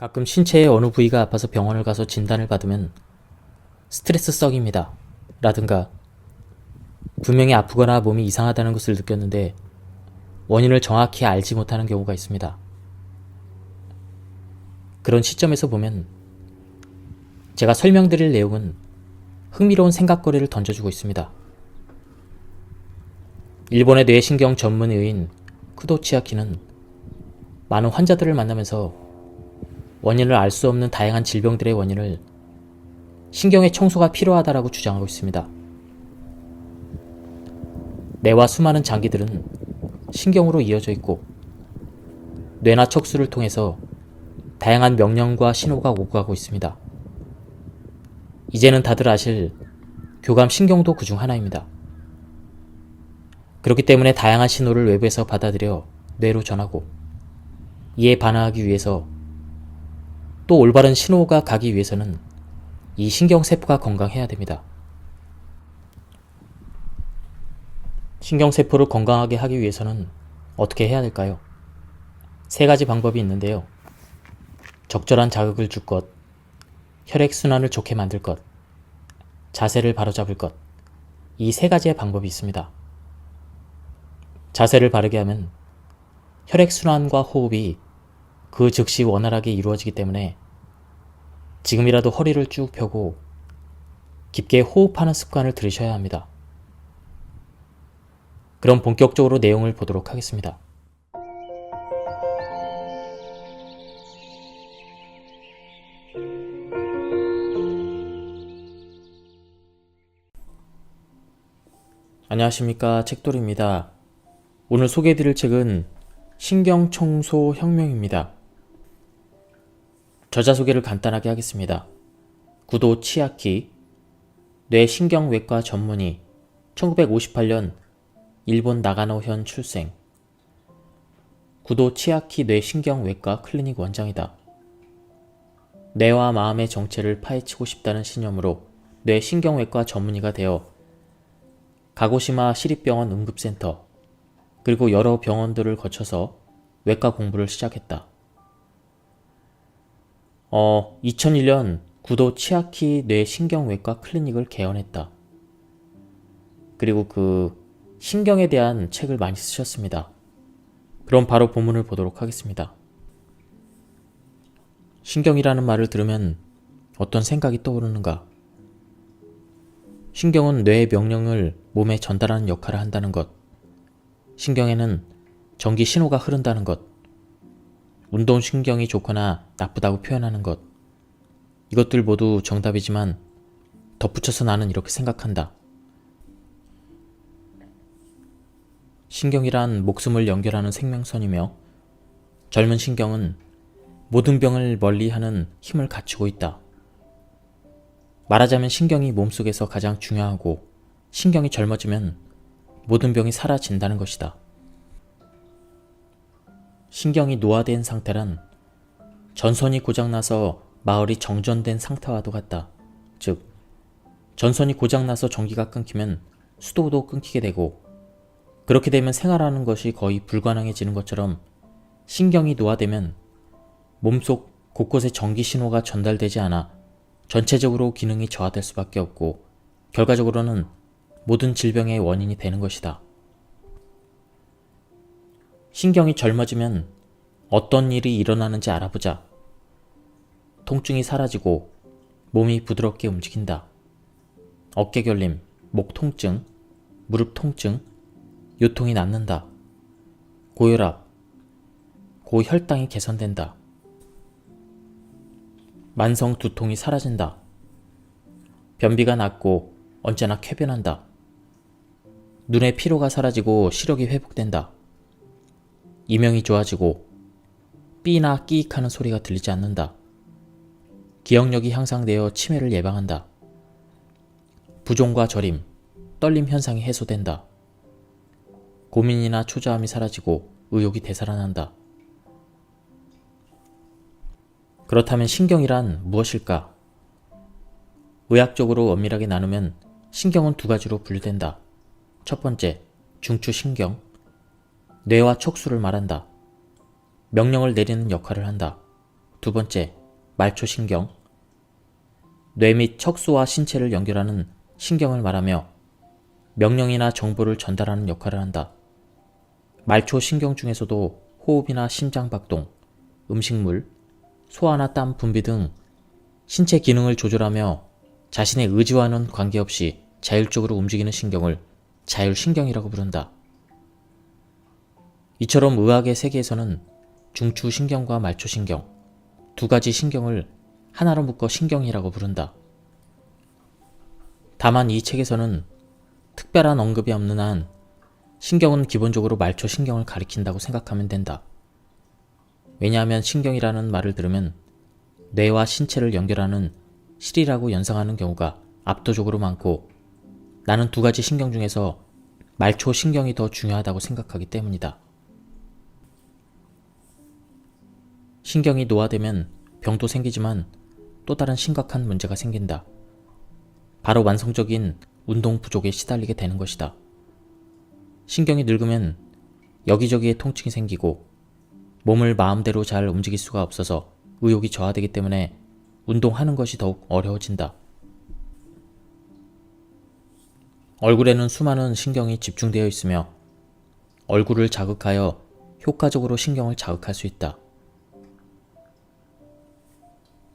가끔 신체의 어느 부위가 아파서 병원을 가서 진단을 받으면 스트레스성입니다. 라든가 분명히 아프거나 몸이 이상하다는 것을 느꼈는데 원인을 정확히 알지 못하는 경우가 있습니다. 그런 시점에서 보면 제가 설명드릴 내용은 흥미로운 생각거리를 던져주고 있습니다. 일본의 뇌신경 전문 의인 쿠도 치아키는 많은 환자들을 만나면서 원인을 알 수 없는 다양한 질병들의 원인을 신경의 청소가 필요하다라고 주장하고 있습니다. 뇌와 수많은 장기들은 신경으로 이어져 있고 뇌나 척수를 통해서 다양한 명령과 신호가 오고 가고 있습니다. 이제는 다들 아실 교감신경도 그중 하나입니다. 그렇기 때문에 다양한 신호를 외부에서 받아들여 뇌로 전하고 이에 반응하기 위해서 또 올바른 신호가 가기 위해서는 이 신경세포가 건강해야 됩니다. 신경세포를 건강하게 하기 위해서는 어떻게 해야 될까요? 세 가지 방법이 있는데요. 적절한 자극을 줄 것, 혈액순환을 좋게 만들 것, 자세를 바로잡을 것, 이 세 가지의 방법이 있습니다. 자세를 바르게 하면 혈액순환과 호흡이 그 즉시 원활하게 이루어지기 때문에 지금이라도 허리를 쭉 펴고 깊게 호흡하는 습관을 들이셔야 합니다. 그럼 본격적으로 내용을 보도록 하겠습니다. 안녕하십니까, 책돌이입니다. 오늘 소개해드릴 책은 신경청소 혁명입니다. 저자 소개를 간단하게 하겠습니다. 구도 치아키, 뇌신경외과 전문의, 1958년 일본 나가노현 출생. 구도 치아키 뇌신경외과 클리닉 원장이다. 뇌와 마음의 정체를 파헤치고 싶다는 신념으로 뇌신경외과 전문의가 되어 가고시마 시립병원 응급센터 그리고 여러 병원들을 거쳐서 외과 공부를 시작했다. 2001년 구도 치아키 뇌신경외과 클리닉을 개원했다. 그리고 그 신경에 대한 책을 많이 쓰셨습니다. 그럼 바로 본문을 보도록 하겠습니다. 신경이라는 말을 들으면 어떤 생각이 떠오르는가? 신경은 뇌의 명령을 몸에 전달하는 역할을 한다는 것, 신경에는 전기 신호가 흐른다는 것, 운동신경이 좋거나 나쁘다고 표현하는 것, 이것들 모두 정답이지만 덧붙여서 나는 이렇게 생각한다. 신경이란 목숨을 연결하는 생명선이며 젊은 신경은 모든 병을 멀리하는 힘을 갖추고 있다. 말하자면 신경이 몸속에서 가장 중요하고 신경이 젊어지면 모든 병이 사라진다는 것이다. 신경이 노화된 상태란 전선이 고장나서 마을이 정전된 상태와도 같다. 즉, 전선이 고장나서 전기가 끊기면 수도도 끊기게 되고 그렇게 되면 생활하는 것이 거의 불가능해지는 것처럼 신경이 노화되면 몸속 곳곳에 전기 신호가 전달되지 않아 전체적으로 기능이 저하될 수밖에 없고 결과적으로는 모든 질병의 원인이 되는 것이다. 신경이 젊어지면 어떤 일이 일어나는지 알아보자. 통증이 사라지고 몸이 부드럽게 움직인다. 어깨 결림, 목 통증, 무릎 통증, 요통이 낫는다. 고혈압, 고혈당이 개선된다. 만성 두통이 사라진다. 변비가 낫고 언제나 쾌변한다. 눈의 피로가 사라지고 시력이 회복된다. 이명이 좋아지고 삐나 끼익하는 소리가 들리지 않는다. 기억력이 향상되어 치매를 예방한다. 부종과 저림, 떨림 현상이 해소된다. 고민이나 초조함이 사라지고 의욕이 되살아난다. 그렇다면 신경이란 무엇일까? 의학적으로 엄밀하게 나누면 신경은 두 가지로 분류된다. 첫 번째, 중추신경. 뇌와 척수를 말한다. 명령을 내리는 역할을 한다. 두 번째, 말초신경. 뇌 및 척수와 신체를 연결하는 신경을 말하며 명령이나 정보를 전달하는 역할을 한다. 말초신경 중에서도 호흡이나 심장박동, 음식물, 소화나 땀 분비 등 신체 기능을 조절하며 자신의 의지와는 관계없이 자율적으로 움직이는 신경을 자율신경이라고 부른다. 이처럼 의학의 세계에서는 중추신경과 말초신경, 두 가지 신경을 하나로 묶어 신경이라고 부른다. 다만 이 책에서는 특별한 언급이 없는 한 신경은 기본적으로 말초신경을 가리킨다고 생각하면 된다. 왜냐하면 신경이라는 말을 들으면 뇌와 신체를 연결하는 실이라고 연상하는 경우가 압도적으로 많고 나는 두 가지 신경 중에서 말초신경이 더 중요하다고 생각하기 때문이다. 신경이 노화되면 병도 생기지만 또 다른 심각한 문제가 생긴다. 바로 만성적인 운동 부족에 시달리게 되는 것이다. 신경이 늙으면 여기저기에 통증이 생기고 몸을 마음대로 잘 움직일 수가 없어서 의욕이 저하되기 때문에 운동하는 것이 더욱 어려워진다. 얼굴에는 수많은 신경이 집중되어 있으며 얼굴을 자극하여 효과적으로 신경을 자극할 수 있다.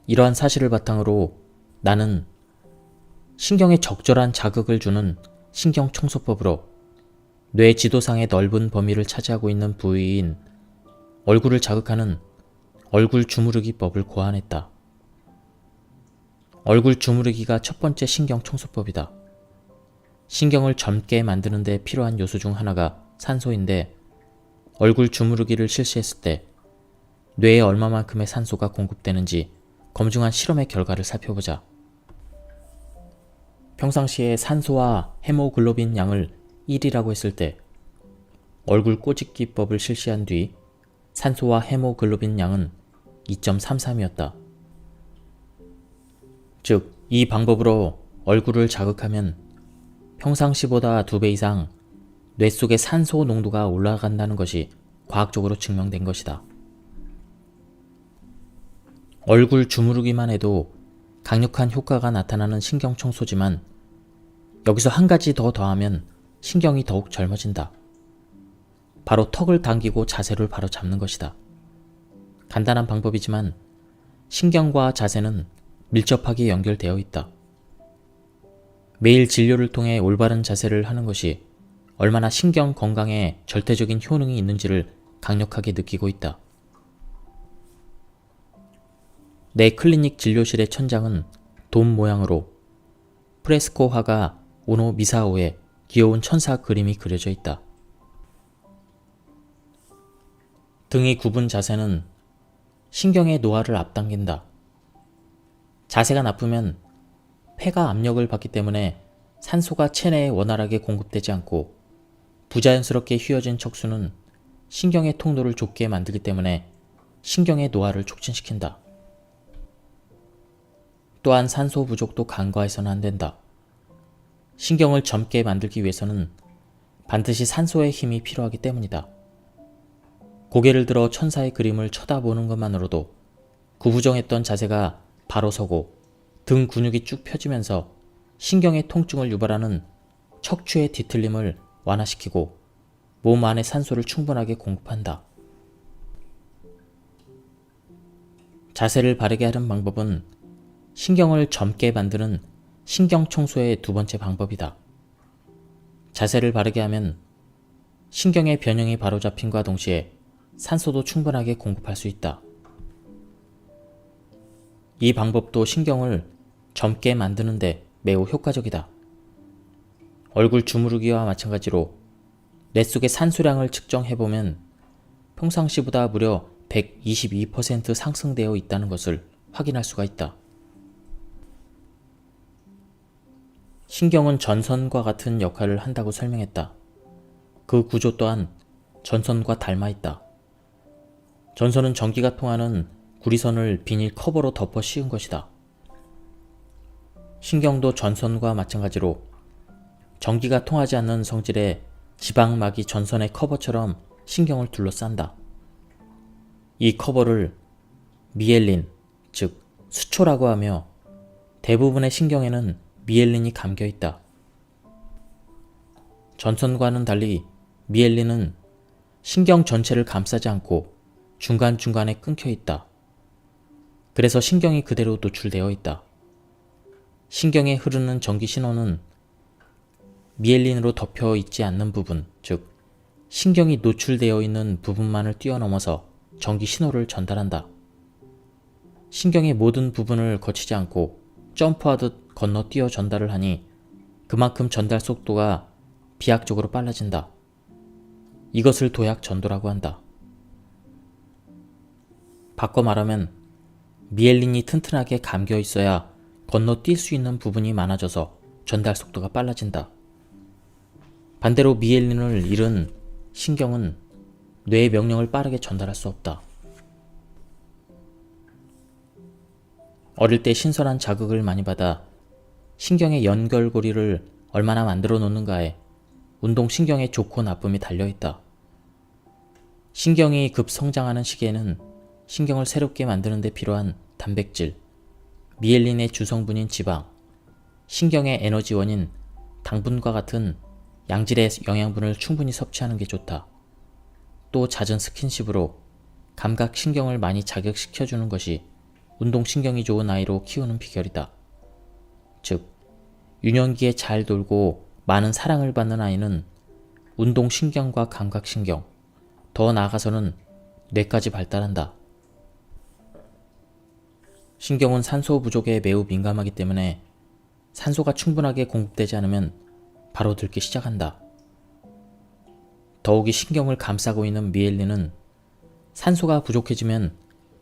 이러한 사실을 바탕으로 나는 신경에 적절한 자극을 주는 신경청소법으로 뇌 지도상의 넓은 범위를 차지하고 있는 부위인 얼굴을 자극하는 얼굴 주무르기법을 고안했다. 얼굴 주무르기가 첫 번째 신경청소법이다. 신경을 젊게 만드는 데 필요한 요소 중 하나가 산소인데 얼굴 주무르기를 실시했을 때 뇌에 얼마만큼의 산소가 공급되는지 검증한 실험의 결과를 살펴보자. 평상시에 산소와 헤모글로빈 양을 1이라고 했을 때 얼굴 꼬집기법을 실시한 뒤 산소와 헤모글로빈 양은 2.33이었다. 즉, 이 방법으로 얼굴을 자극하면 평상시보다 2배 이상 뇌 속의 산소 농도가 올라간다는 것이 과학적으로 증명된 것이다. 얼굴 주무르기만 해도 강력한 효과가 나타나는 신경청소지만 여기서 한 가지 더 더하면 신경이 더욱 젊어진다. 바로 턱을 당기고 자세를 바로 잡는 것이다. 간단한 방법이지만 신경과 자세는 밀접하게 연결되어 있다. 매일 진료를 통해 올바른 자세를 하는 것이 얼마나 신경 건강에 절대적인 효능이 있는지를 강력하게 느끼고 있다. 내 클리닉 진료실의 천장은 돔 모양으로 프레스코 화가 오노 미사오의 귀여운 천사 그림이 그려져 있다. 등이 굽은 자세는 신경의 노화를 앞당긴다. 자세가 나쁘면 폐가 압력을 받기 때문에 산소가 체내에 원활하게 공급되지 않고 부자연스럽게 휘어진 척수는 신경의 통로를 좁게 만들기 때문에 신경의 노화를 촉진시킨다. 또한 산소 부족도 간과해서는 안 된다. 신경을 젊게 만들기 위해서는 반드시 산소의 힘이 필요하기 때문이다. 고개를 들어 천사의 그림을 쳐다보는 것만으로도 구부정했던 자세가 바로 서고 등 근육이 쭉 펴지면서 신경의 통증을 유발하는 척추의 뒤틀림을 완화시키고 몸 안에 산소를 충분하게 공급한다. 자세를 바르게 하는 방법은 신경을 젊게 만드는 신경청소의 두 번째 방법이다. 자세를 바르게 하면 신경의 변형이 바로잡힘과 동시에 산소도 충분하게 공급할 수 있다. 이 방법도 신경을 젊게 만드는데 매우 효과적이다. 얼굴 주무르기와 마찬가지로 뇌 속의 산소량을 측정해보면 평상시보다 무려 122% 상승되어 있다는 것을 확인할 수가 있다. 신경은 전선과 같은 역할을 한다고 설명했다. 그 구조 또한 전선과 닮아 있다. 전선은 전기가 통하는 구리선을 비닐 커버로 덮어 씌운 것이다. 신경도 전선과 마찬가지로 전기가 통하지 않는 성질의 지방막이 전선의 커버처럼 신경을 둘러싼다. 이 커버를 미엘린, 즉 수초라고 하며 대부분의 신경에는 미엘린이 감겨 있다. 전선과는 달리 미엘린은 신경 전체를 감싸지 않고 중간중간에 끊겨 있다. 그래서 신경이 그대로 노출되어 있다. 신경에 흐르는 전기 신호는 미엘린으로 덮여 있지 않는 부분, 즉 신경이 노출되어 있는 부분만을 뛰어넘어서 전기 신호를 전달한다. 신경의 모든 부분을 거치지 않고 점프하듯 건너뛰어 전달을 하니 그만큼 전달 속도가 비약적으로 빨라진다. 이것을 도약 전도라고 한다. 바꿔 말하면 미엘린이 튼튼하게 감겨 있어야 건너뛸 수 있는 부분이 많아져서 전달 속도가 빨라진다. 반대로 미엘린을 잃은 신경은 뇌의 명령을 빠르게 전달할 수 없다. 어릴 때 신선한 자극을 많이 받아 신경의 연결고리를 얼마나 만들어 놓는가에 운동신경의 좋고 나쁨이 달려있다. 신경이 급성장하는 시기에는 신경을 새롭게 만드는 데 필요한 단백질, 미엘린의 주성분인 지방, 신경의 에너지원인 당분과 같은 양질의 영양분을 충분히 섭취하는 게 좋다. 또 잦은 스킨십으로 감각신경을 많이 자극시켜주는 것이 운동신경이 좋은 아이로 키우는 비결이다. 즉, 유년기에 잘 놀고 많은 사랑을 받는 아이는 운동신경과 감각신경, 더 나아가서는 뇌까지 발달한다. 신경은 산소 부족에 매우 민감하기 때문에 산소가 충분하게 공급되지 않으면 바로 늙기 시작한다. 더욱이 신경을 감싸고 있는 미엘린은 산소가 부족해지면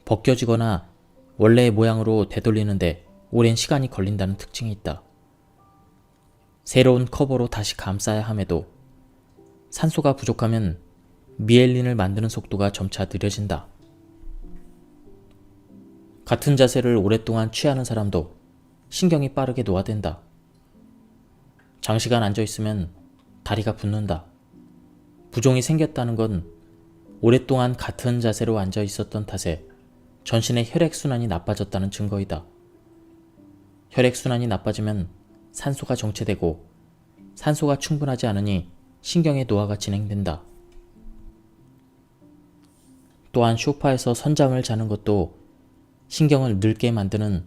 벗겨지거나 원래의 모양으로 되돌리는데 오랜 시간이 걸린다는 특징이 있다. 새로운 커버로 다시 감싸야 함에도 산소가 부족하면 미엘린을 만드는 속도가 점차 느려진다. 같은 자세를 오랫동안 취하는 사람도 신경이 빠르게 노화된다. 장시간 앉아있으면 다리가 붓는다. 부종이 생겼다는 건 오랫동안 같은 자세로 앉아있었던 탓에 전신의 혈액순환이 나빠졌다는 증거이다. 혈액순환이 나빠지면 산소가 정체되고 산소가 충분하지 않으니 신경의 노화가 진행된다. 또한 소파에서 선잠을 자는 것도 신경을 늙게 만드는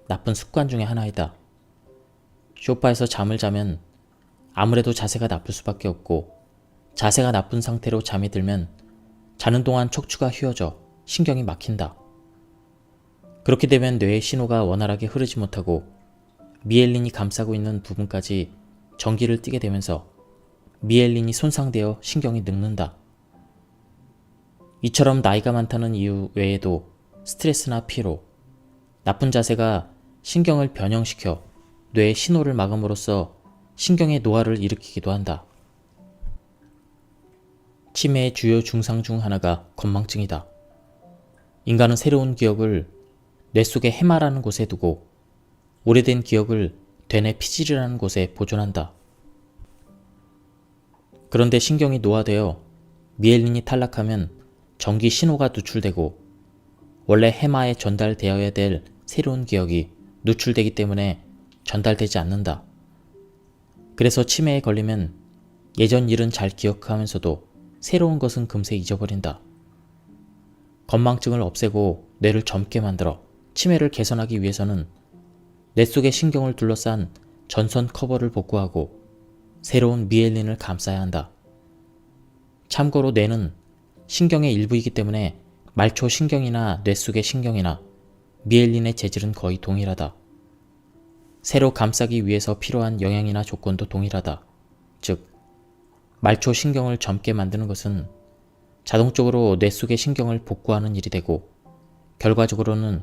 나쁜 습관 중에 하나이다. 소파에서 잠을 자면 아무래도 자세가 나쁠 수밖에 없고 자세가 나쁜 상태로 잠이 들면 자는 동안 척추가 휘어져 신경이 막힌다. 그렇게 되면 뇌의 신호가 원활하게 흐르지 못하고 미엘린이 감싸고 있는 부분까지 전기를 띠게 되면서 미엘린이 손상되어 신경이 늙는다. 이처럼 나이가 많다는 이유 외에도 스트레스나 피로, 나쁜 자세가 신경을 변형시켜 뇌의 신호를 막음으로써 신경의 노화를 일으키기도 한다. 치매의 주요 증상 중 하나가 건망증이다. 인간은 새로운 기억을 뇌 속의 해마라는 곳에 두고 오래된 기억을 되뇌 피질이라는 곳에 보존한다. 그런데 신경이 노화되어 미엘린이 탈락하면 전기 신호가 누출되고 원래 해마에 전달되어야 될 새로운 기억이 누출되기 때문에 전달되지 않는다. 그래서 치매에 걸리면 예전 일은 잘 기억하면서도 새로운 것은 금세 잊어버린다. 건망증을 없애고 뇌를 젊게 만들어 치매를 개선하기 위해서는 뇌 속의 신경을 둘러싼 전선 커버를 복구하고 새로운 미엘린을 감싸야 한다. 참고로 뇌는 신경의 일부이기 때문에 말초 신경이나 뇌 속의 신경이나 미엘린의 재질은 거의 동일하다. 새로 감싸기 위해서 필요한 영양이나 조건도 동일하다. 즉, 말초 신경을 젊게 만드는 것은 자동적으로 뇌 속의 신경을 복구하는 일이 되고 결과적으로는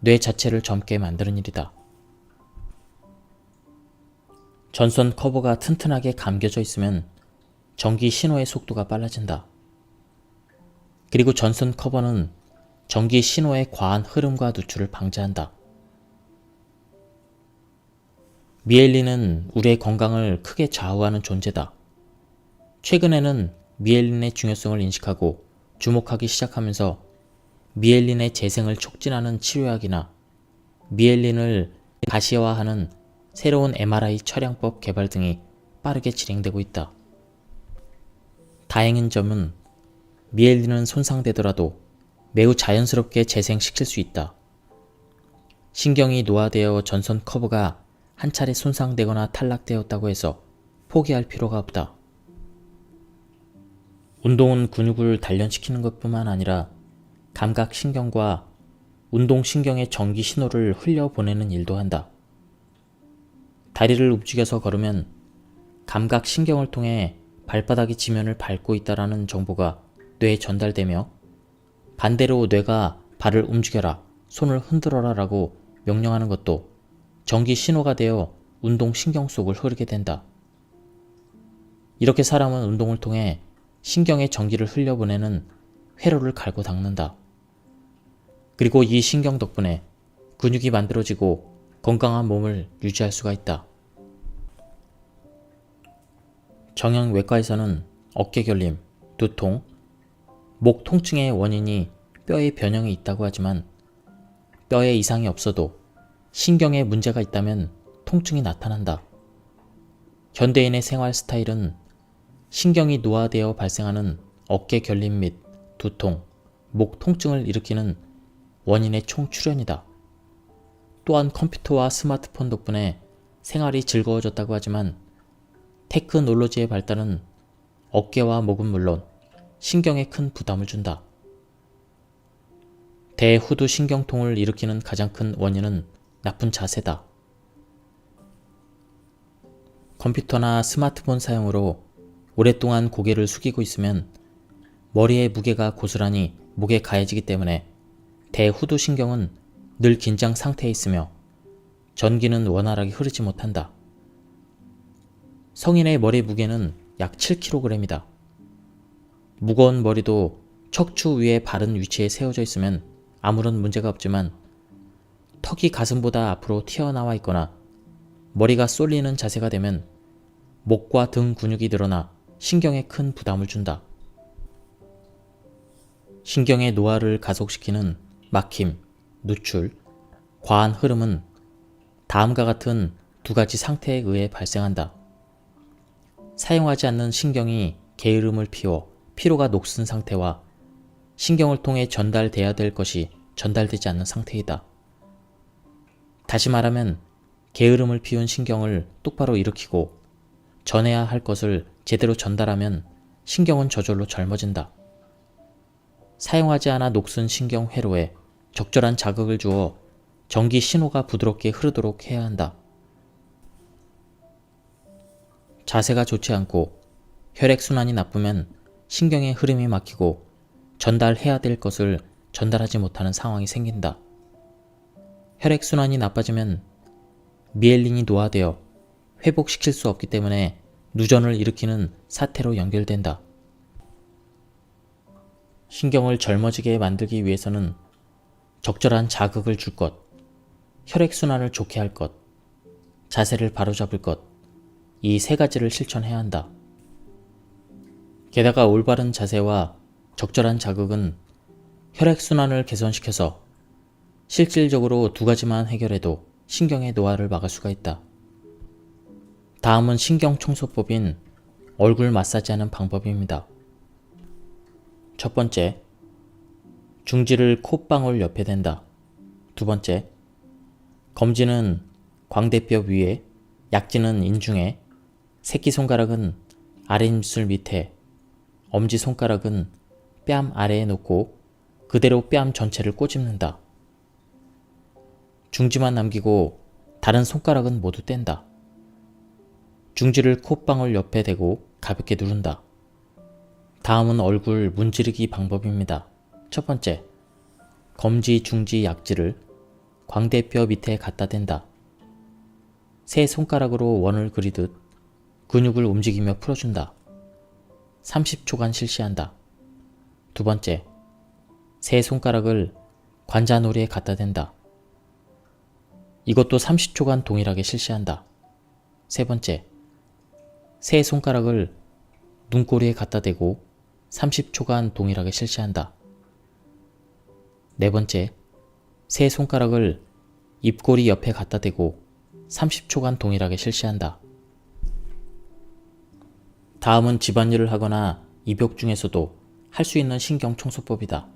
뇌 자체를 젊게 만드는 일이다. 전선 커버가 튼튼하게 감겨져 있으면 전기 신호의 속도가 빨라진다. 그리고 전선 커버는 전기 신호의 과한 흐름과 누출을 방지한다. 미엘린은 우리의 건강을 크게 좌우하는 존재다. 최근에는 미엘린의 중요성을 인식하고 주목하기 시작하면서 미엘린의 재생을 촉진하는 치료약이나 미엘린을 가시화하는 새로운 MRI 촬영법 개발 등이 빠르게 진행되고 있다. 다행인 점은 미엘린은 손상되더라도 매우 자연스럽게 재생시킬 수 있다. 신경이 노화되어 전선 커브가 한 차례 손상되거나 탈락되었다고 해서 포기할 필요가 없다. 운동은 근육을 단련시키는 것뿐만 아니라 감각신경과 운동신경의 전기 신호를 흘려보내는 일도 한다. 다리를 움직여서 걸으면 감각신경을 통해 발바닥이 지면을 밟고 있다는 정보가 뇌에 전달되며 반대로 뇌가 발을 움직여라, 손을 흔들어라 라고 명령하는 것도 전기 신호가 되어 운동신경 속을 흐르게 된다. 이렇게 사람은 운동을 통해 신경의 전기를 흘려보내는 회로를 갈고 닦는다. 그리고 이 신경 덕분에 근육이 만들어지고 건강한 몸을 유지할 수가 있다. 정형외과에서는 어깨결림, 두통, 목 통증의 원인이 뼈의 변형에 있다고 하지만 뼈에 이상이 없어도 신경에 문제가 있다면 통증이 나타난다. 현대인의 생활 스타일은 신경이 노화되어 발생하는 어깨 결림 및 두통, 목 통증을 일으키는 원인의 총출현이다. 또한 컴퓨터와 스마트폰 덕분에 생활이 즐거워졌다고 하지만 테크놀로지의 발달은 어깨와 목은 물론 신경에 큰 부담을 준다. 대후두 신경통을 일으키는 가장 큰 원인은 나쁜 자세다. 컴퓨터나 스마트폰 사용으로 오랫동안 고개를 숙이고 있으면 머리의 무게가 고스란히 목에 가해지기 때문에 대후두 신경은 늘 긴장 상태에 있으며 전기는 원활하게 흐르지 못한다. 성인의 머리 무게는 약 7kg이다. 무거운 머리도 척추 위에 바른 위치에 세워져 있으면 아무런 문제가 없지만 턱이 가슴보다 앞으로 튀어나와 있거나 머리가 쏠리는 자세가 되면 목과 등 근육이 늘어나 신경에 큰 부담을 준다. 신경의 노화를 가속시키는 막힘, 누출, 과한 흐름은 다음과 같은 두 가지 상태에 의해 발생한다. 사용하지 않는 신경이 게으름을 피워 피로가 녹슨 상태와 신경을 통해 전달돼야 될 것이 전달되지 않는 상태이다. 다시 말하면 게으름을 피운 신경을 똑바로 일으키고 전해야 할 것을 제대로 전달하면 신경은 저절로 젊어진다. 사용하지 않아 녹슨 신경 회로에 적절한 자극을 주어 전기 신호가 부드럽게 흐르도록 해야 한다. 자세가 좋지 않고 혈액순환이 나쁘면 신경의 흐름이 막히고 전달해야 될 것을 전달하지 못하는 상황이 생긴다. 혈액순환이 나빠지면 미엘린이 노화되어 회복시킬 수 없기 때문에 누전을 일으키는 사태로 연결된다. 신경을 젊어지게 만들기 위해서는 적절한 자극을 줄 것, 혈액순환을 좋게 할 것, 자세를 바로잡을 것, 이 세 가지를 실천해야 한다. 게다가 올바른 자세와 적절한 자극은 혈액순환을 개선시켜서 실질적으로 두 가지만 해결해도 신경의 노화를 막을 수가 있다. 다음은 신경청소법인 얼굴 마사지하는 방법입니다. 첫 번째, 중지를 콧방울 옆에 댄다. 두 번째, 검지는 광대뼈 위에, 약지는 인중에, 새끼손가락은 아랫입술 밑에, 엄지손가락은 뺨 아래에 놓고 그대로 뺨 전체를 꼬집는다. 중지만 남기고 다른 손가락은 모두 뗀다. 중지를 콧방울 옆에 대고 가볍게 누른다. 다음은 얼굴 문지르기 방법입니다. 첫 번째, 검지, 중지, 약지를 광대뼈 밑에 갖다 댄다. 세 손가락으로 원을 그리듯 근육을 움직이며 풀어준다. 30초간 실시한다. 두 번째, 세 손가락을 관자놀이에 갖다 댄다. 이것도 30초간 동일하게 실시한다. 세 번째, 세 손가락을 눈꼬리에 갖다 대고 30초간 동일하게 실시한다. 네 번째, 세 손가락을 입꼬리 옆에 갖다 대고 30초간 동일하게 실시한다. 다음은 집안일을 하거나 입욕 중에서도 할 수 있는 신경 청소법이다.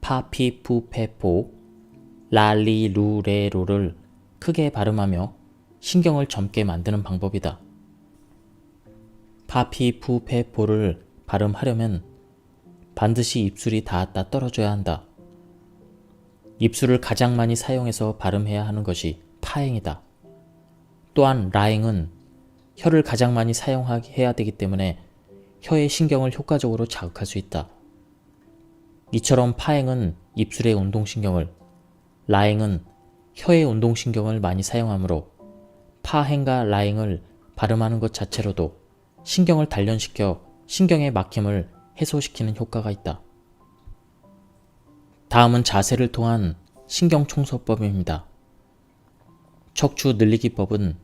파피푸페포, 랄리루레로를 크게 발음하며 신경을 젊게 만드는 방법이다. 파피푸페포를 발음하려면 반드시 입술이 닿았다 떨어져야 한다. 입술을 가장 많이 사용해서 발음해야 하는 것이 파행이다. 또한 라행은 혀를 가장 많이 사용해야 되기 때문에 혀의 신경을 효과적으로 자극할 수 있다. 이처럼 파행은 입술의 운동신경을, 라행은 혀의 운동신경을 많이 사용하므로 파행과 라행을 발음하는 것 자체로도 신경을 단련시켜 신경의 막힘을 해소시키는 효과가 있다. 다음은 자세를 통한 신경청소법입니다. 척추 늘리기법은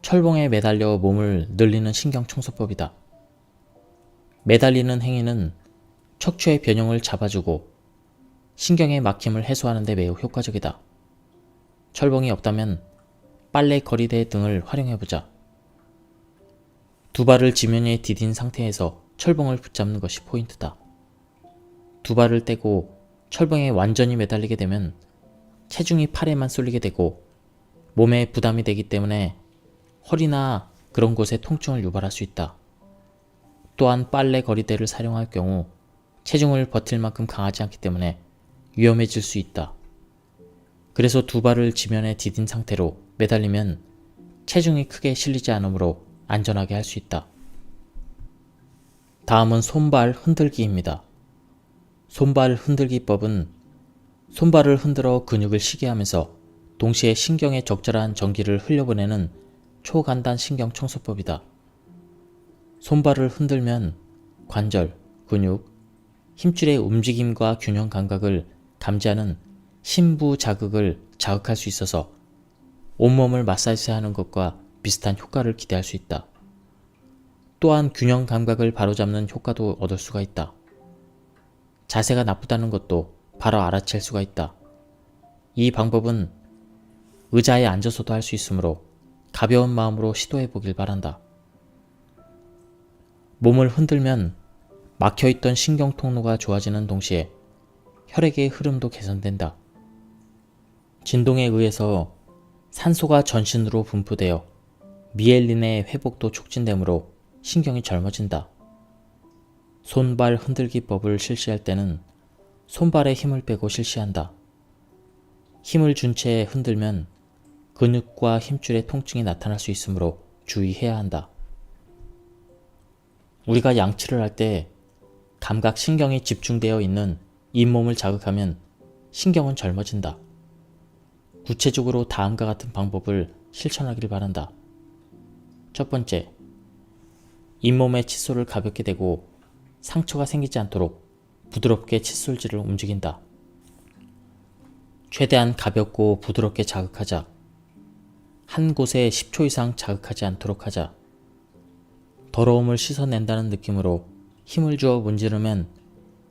철봉에 매달려 몸을 늘리는 신경청소법이다. 매달리는 행위는 척추의 변형을 잡아주고 신경의 막힘을 해소하는 데 매우 효과적이다. 철봉이 없다면 빨래 거리대 등을 활용해보자. 두 발을 지면에 디딘 상태에서 철봉을 붙잡는 것이 포인트다. 두 발을 떼고 철봉에 완전히 매달리게 되면 체중이 팔에만 쏠리게 되고 몸에 부담이 되기 때문에 허리나 그런 곳에 통증을 유발할 수 있다. 또한 빨래 거리대를 사용할 경우 체중을 버틸 만큼 강하지 않기 때문에 위험해질 수 있다. 그래서 두 발을 지면에 디딘 상태로 매달리면 체중이 크게 실리지 않으므로 안전하게 할 수 있다. 다음은 손발 흔들기입니다. 손발 흔들기법은 손발을 흔들어 근육을 쉬게 하면서 동시에 신경에 적절한 전기를 흘려보내는 초간단 신경 청소법이다. 손발을 흔들면 관절, 근육, 힘줄의 움직임과 균형 감각을 감지하는 심부 자극을 자극할 수 있어서 온몸을 마사지하는 것과 비슷한 효과를 기대할 수 있다. 또한 균형 감각을 바로잡는 효과도 얻을 수가 있다. 자세가 나쁘다는 것도 바로 알아챌 수가 있다. 이 방법은 의자에 앉아서도 할 수 있으므로 가벼운 마음으로 시도해 보길 바란다. 몸을 흔들면 막혀있던 신경 통로가 좋아지는 동시에 혈액의 흐름도 개선된다. 진동에 의해서 산소가 전신으로 분포되어 미엘린의 회복도 촉진되므로 신경이 젊어진다. 손발 흔들기법을 실시할 때는 손발에 힘을 빼고 실시한다. 힘을 준 채 흔들면 근육과 힘줄의 통증이 나타날 수 있으므로 주의해야 한다. 우리가 양치를 할 때 감각 신경이 집중되어 있는 잇몸을 자극하면 신경은 젊어진다. 구체적으로 다음과 같은 방법을 실천하길 바란다. 첫 번째, 잇몸에 칫솔을 가볍게 대고 상처가 생기지 않도록 부드럽게 칫솔질을 움직인다. 최대한 가볍고 부드럽게 자극하자. 한 곳에 10초 이상 자극하지 않도록 하자. 더러움을 씻어낸다는 느낌으로 힘을 주어 문지르면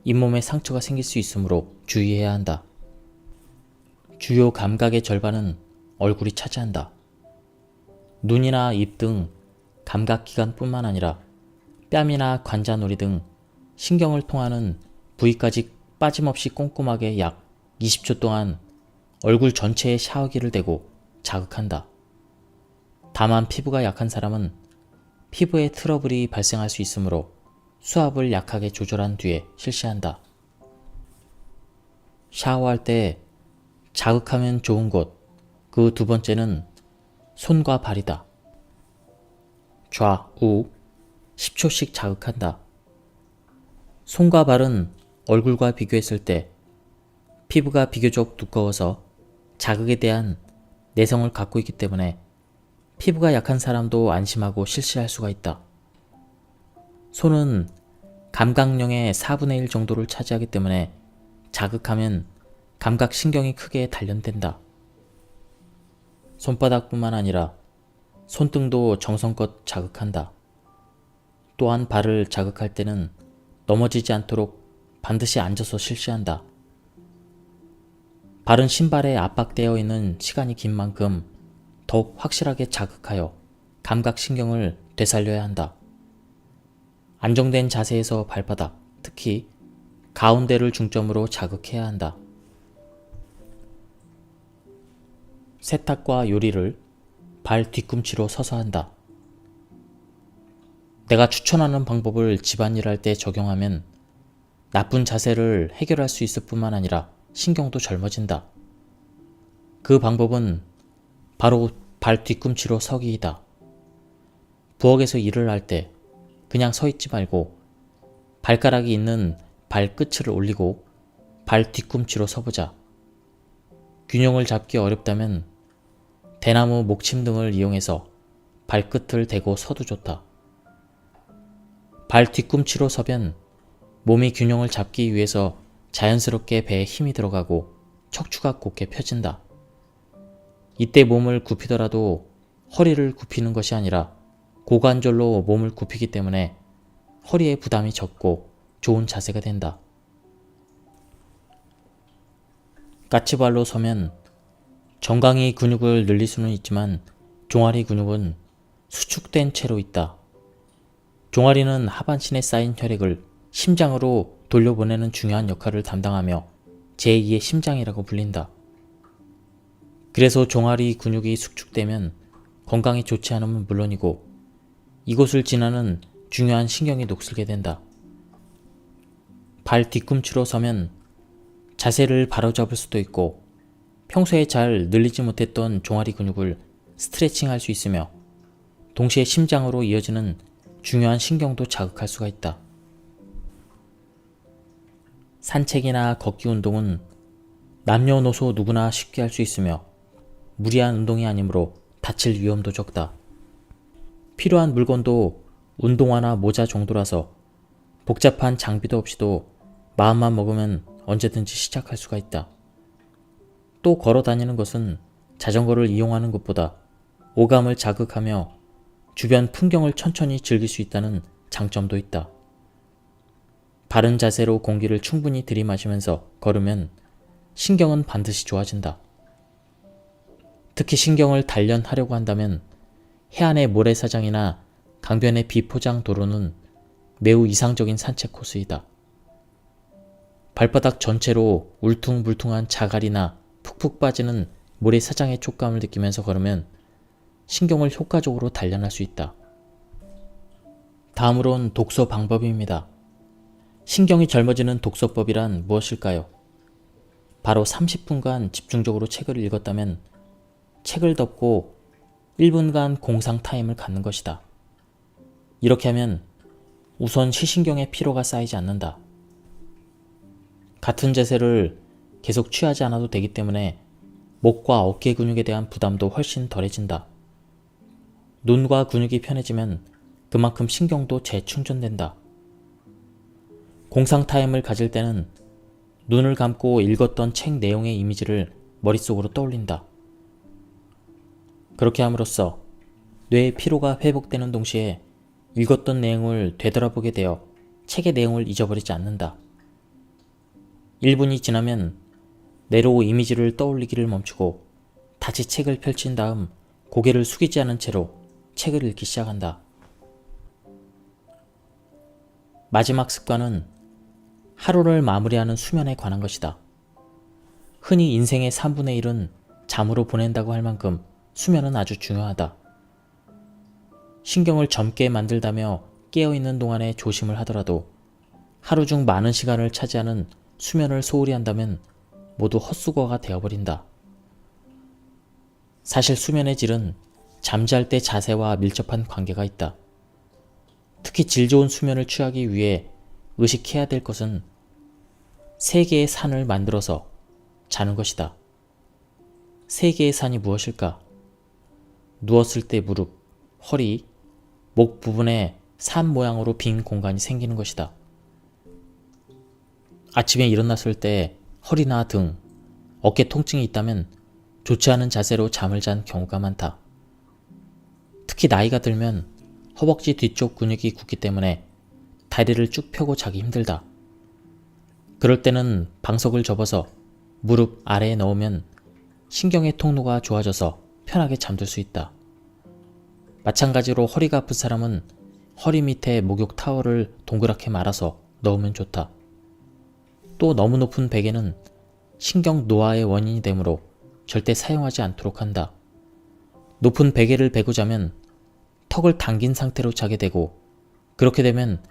잇몸에 상처가 생길 수 있으므로 주의해야 한다. 주요 감각의 절반은 얼굴이 차지한다. 눈이나 입 등 감각기관뿐만 아니라 뺨이나 관자놀이 등 신경을 통하는 부위까지 빠짐없이 꼼꼼하게 약 20초 동안 얼굴 전체에 샤워기를 대고 자극한다. 다만 피부가 약한 사람은 피부에 트러블이 발생할 수 있으므로 수압을 약하게 조절한 뒤에 실시한다. 샤워할 때 자극하면 좋은 곳, 그 두 번째는 손과 발이다. 좌우 10초씩 자극한다. 손과 발은 얼굴과 비교했을 때 피부가 비교적 두꺼워서 자극에 대한 내성을 갖고 있기 때문에 피부가 약한 사람도 안심하고 실시할 수가 있다. 손은 감각령의 4분의 1 정도를 차지하기 때문에 자극하면 감각신경이 크게 단련된다. 손바닥뿐만 아니라 손등도 정성껏 자극한다. 또한 발을 자극할 때는 넘어지지 않도록 반드시 앉아서 실시한다. 발은 신발에 압박되어 있는 시간이 긴 만큼 더욱 확실하게 자극하여 감각신경을 되살려야 한다. 안정된 자세에서 발바닥, 특히 가운데를 중점으로 자극해야 한다. 세탁과 요리를 발 뒤꿈치로 서서 한다. 내가 추천하는 방법을 집안일할 때 적용하면 나쁜 자세를 해결할 수 있을 뿐만 아니라 신경도 젊어진다. 그 방법은 바로 발 뒤꿈치로 서기이다. 부엌에서 일을 할 때 그냥 서 있지 말고 발가락이 있는 발끝을 올리고 발 뒤꿈치로 서보자. 균형을 잡기 어렵다면 대나무 목침 등을 이용해서 발끝을 대고 서도 좋다. 발 뒤꿈치로 서면 몸이 균형을 잡기 위해서 자연스럽게 배에 힘이 들어가고 척추가 곧게 펴진다. 이때 몸을 굽히더라도 허리를 굽히는 것이 아니라 고관절로 몸을 굽히기 때문에 허리에 부담이 적고 좋은 자세가 된다. 까치발로 서면 정강이 근육을 늘릴 수는 있지만 종아리 근육은 수축된 채로 있다. 종아리는 하반신에 쌓인 혈액을 심장으로 돌려보내는 중요한 역할을 담당하며 제2의 심장이라고 불린다. 그래서 종아리 근육이 수축되면 건강에 좋지 않으면 물론이고 이곳을 지나는 중요한 신경이 녹슬게 된다. 발 뒤꿈치로 서면 자세를 바로잡을 수도 있고 평소에 잘 늘리지 못했던 종아리 근육을 스트레칭할 수 있으며 동시에 심장으로 이어지는 중요한 신경도 자극할 수가 있다. 산책이나 걷기 운동은 남녀노소 누구나 쉽게 할 수 있으며 무리한 운동이 아니므로 다칠 위험도 적다. 필요한 물건도 운동화나 모자 정도라서 복잡한 장비도 없이도 마음만 먹으면 언제든지 시작할 수가 있다. 또 걸어 다니는 것은 자전거를 이용하는 것보다 오감을 자극하며 주변 풍경을 천천히 즐길 수 있다는 장점도 있다. 바른 자세로 공기를 충분히 들이마시면서 걸으면 신경은 반드시 좋아진다. 특히 신경을 단련하려고 한다면 해안의 모래사장이나 강변의 비포장 도로는 매우 이상적인 산책 코스이다. 발바닥 전체로 울퉁불퉁한 자갈이나 푹푹 빠지는 모래사장의 촉감을 느끼면서 걸으면 신경을 효과적으로 단련할 수 있다. 다음으론 독서 방법입니다. 신경이 젊어지는 독서법이란 무엇일까요? 바로 30분간 집중적으로 책을 읽었다면 책을 덮고 1분간 공상 타임을 갖는 것이다. 이렇게 하면 우선 시신경의 피로가 쌓이지 않는다. 같은 자세를 계속 취하지 않아도 되기 때문에 목과 어깨 근육에 대한 부담도 훨씬 덜해진다. 눈과 근육이 편해지면 그만큼 신경도 재충전된다. 공상 타임을 가질 때는 눈을 감고 읽었던 책 내용의 이미지를 머릿속으로 떠올린다. 그렇게 함으로써 뇌의 피로가 회복되는 동시에 읽었던 내용을 되돌아보게 되어 책의 내용을 잊어버리지 않는다. 1분이 지나면 뇌로 이미지를 떠올리기를 멈추고 다시 책을 펼친 다음 고개를 숙이지 않은 채로 책을 읽기 시작한다. 마지막 습관은 하루를 마무리하는 수면에 관한 것이다. 흔히 인생의 3분의 1은 잠으로 보낸다고 할 만큼 수면은 아주 중요하다. 신경을 젊게 만들다며 깨어있는 동안에 조심을 하더라도 하루 중 많은 시간을 차지하는 수면을 소홀히 한다면 모두 헛수고가 되어버린다. 사실 수면의 질은 잠잘 때 자세와 밀접한 관계가 있다. 특히 질 좋은 수면을 취하기 위해 의식해야 될 것은 3개의 산을 만들어서 자는 것이다. 3개의 산이 무엇일까? 누웠을 때 무릎, 허리, 목 부분에 산 모양으로 빈 공간이 생기는 것이다. 아침에 일어났을 때 허리나 등, 어깨 통증이 있다면 좋지 않은 자세로 잠을 잔 경우가 많다. 특히 나이가 들면 허벅지 뒤쪽 근육이 굳기 때문에 다리를 쭉 펴고 자기 힘들다. 그럴 때는 방석을 접어서 무릎 아래에 넣으면 신경의 통로가 좋아져서 편하게 잠들 수 있다. 마찬가지로 허리가 아픈 사람은 허리 밑에 목욕 타월을 동그랗게 말아서 넣으면 좋다. 또 너무 높은 베개는 신경 노화의 원인이 되므로 절대 사용하지 않도록 한다. 높은 베개를 베고 자면 턱을 당긴 상태로 자게 되고 그렇게 되면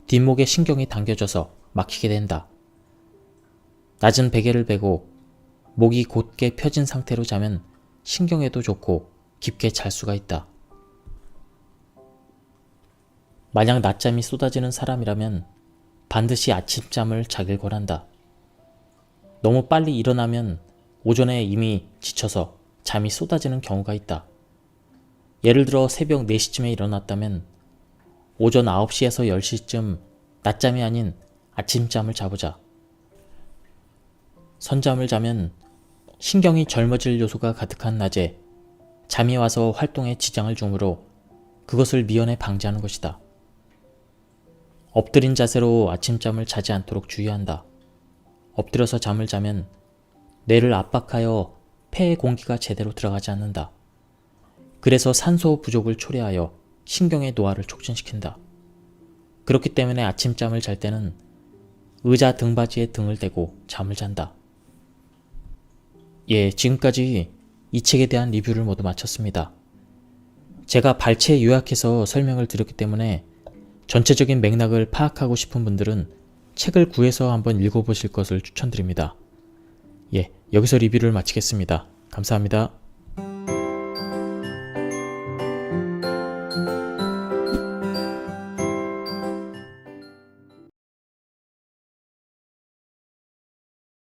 뒷목에 신경이 당겨져서 막히게 된다. 낮은 베개를 베고 목이 곧게 펴진 상태로 자면 신경에도 좋고 깊게 잘 수가 있다. 만약 낮잠이 쏟아지는 사람이라면 반드시 아침잠을 자길 권한다. 너무 빨리 일어나면 오전에 이미 지쳐서 잠이 쏟아지는 경우가 있다. 예를 들어 새벽 4시쯤에 일어났다면 오전 9시에서 10시쯤 낮잠이 아닌 아침잠을 자보자. 선잠을 자면 신경이 젊어질 요소가 가득한 낮에 잠이 와서 활동에 지장을 주므로 그것을 미연에 방지하는 것이다. 엎드린 자세로 아침잠을 자지 않도록 주의한다. 엎드려서 잠을 자면 뇌를 압박하여 폐에 공기가 제대로 들어가지 않는다. 그래서 산소 부족을 초래하여 신경의 노화를 촉진시킨다. 그렇기 때문에 아침잠을 잘 때는 의자 등받이에 등을 대고 잠을 잔다. 예, 지금까지 이 책에 대한 리뷰를 모두 마쳤습니다. 제가 발췌 요약해서 설명을 드렸기 때문에 전체적인 맥락을 파악하고 싶은 분들은 책을 구해서 한번 읽어보실 것을 추천드립니다. 예, 여기서 리뷰를 마치겠습니다. 감사합니다.